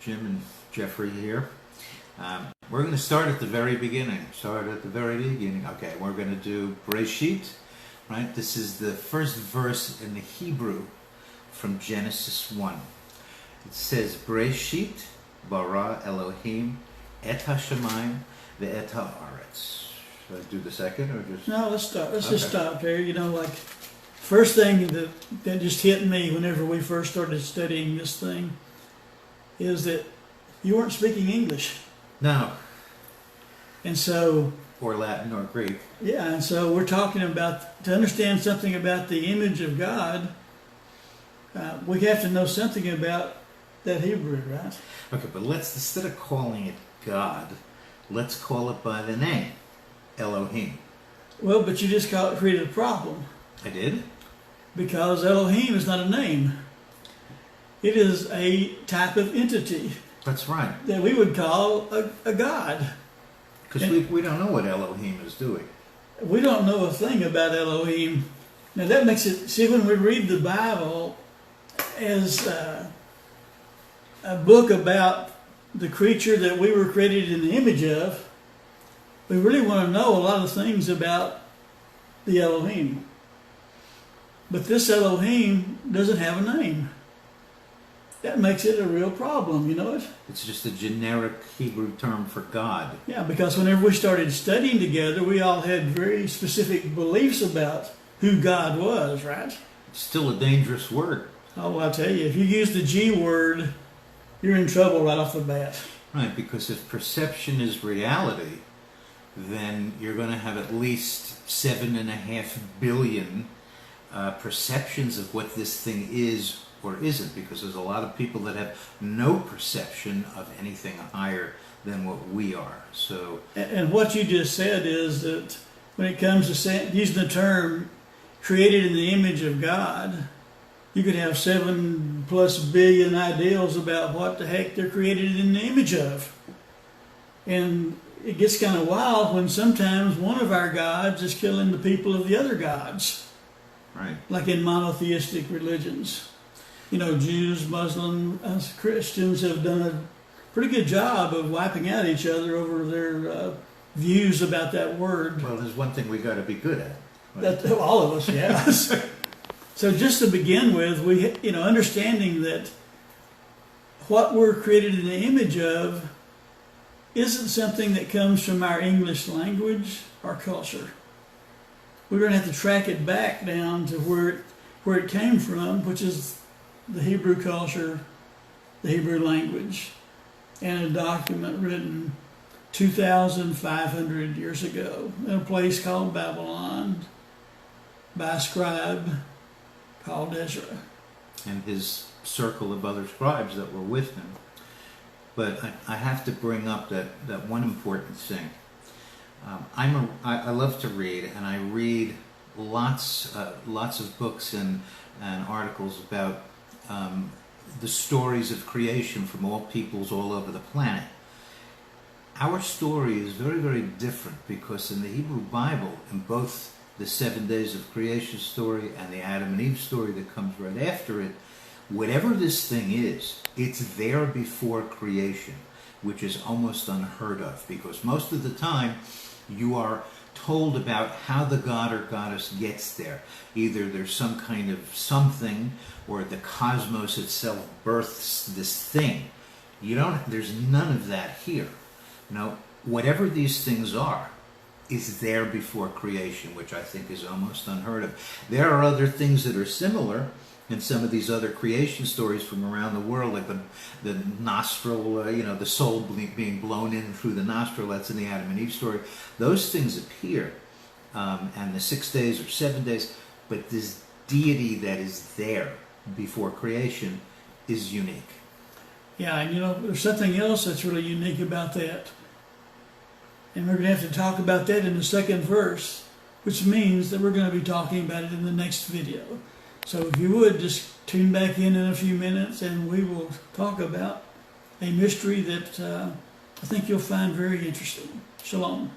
Jim and Jeffrey here. We're going to start at the very beginning. Okay, we're going to do Bereshit, right? This is the first verse in the Hebrew from Genesis 1. It says, Bereshit bara Elohim et hashamayim ve'et haaretz. Should I do the second or just... No, let's start. Let's just stop there. You know, like, first thing that just hit me whenever we first started studying this thing is that you weren't speaking English. No. And so... Or Latin or Greek. Yeah, and so we're talking about, to understand something about the image of God, we have to know something about that Hebrew, right? Okay, but let's, instead of calling it God, let's call it by the name, Elohim. Well, but you just created a problem. I did? Because Elohim is not a name. It is a type of entity. That's right. That we would call a God. Because we don't know what Elohim is doing. We don't know a thing about Elohim. Now that makes it, see, when we read the Bible as a book about the creature that we were created in the image of, we really want to know a lot of things about the Elohim. But this Elohim doesn't have a name. That makes it a real problem, you know it? It's just a generic Hebrew term for God. Yeah, because whenever we started studying together, we all had very specific beliefs about who God was, right? It's still a dangerous word. Oh, I'll tell you, if you use the G word, you're in trouble right off the bat. Right, because if perception is reality, then you're going to have at least 7.5 billion perceptions of what this thing is or isn't, because there's a lot of people that have no perception of anything higher than what we are. So, and what you just said is that when it comes to using the term created in the image of God, you could have 7+ billion ideals about what the heck they're created in the image of. And it gets kind of wild when sometimes one of our gods is killing the people of the other gods. Right. Like in monotheistic religions. You know, Jews, Muslims, Christians have done a pretty good job of wiping out each other over their views about that word. Well, there's one thing we got to be good at. Right? That all of us, yes. So just to begin with, understanding that what we're created in the image of isn't something that comes from our English language or culture. We're going to have to track it back down to where it came from, which is the Hebrew culture, the Hebrew language, and a document written 2,500 years ago in a place called Babylon by a scribe called Ezra. And his circle of other scribes that were with him. But I have to bring up that one important thing. I love to read, and I read lots of books and articles about the stories of creation from all peoples all over the planet. Our story is very, very different because in the Hebrew Bible, in both the 7 days of creation story and the Adam and Eve story that comes right after it, whatever this thing is, it's there before creation, which is almost unheard of because most of the time you are told about how the god or goddess gets there. Either there's some kind of something or the cosmos itself births this thing. There's none of that here. Now, whatever these things are is there before creation, which I think is almost unheard of. There are other things that are similar in some of these other creation stories from around the world, like the nostril, the soul being blown in through the nostril. That's in the Adam and Eve story. Those things appear, and the 6 days or 7 days, but this deity that is there before creation is unique. Yeah, and there's something else that's really unique about that. And we're going to have to talk about that in the second verse, which means that we're going to be talking about it in the next video. So if you would, just tune back in a few minutes and we will talk about a mystery that I think you'll find very interesting. Shalom.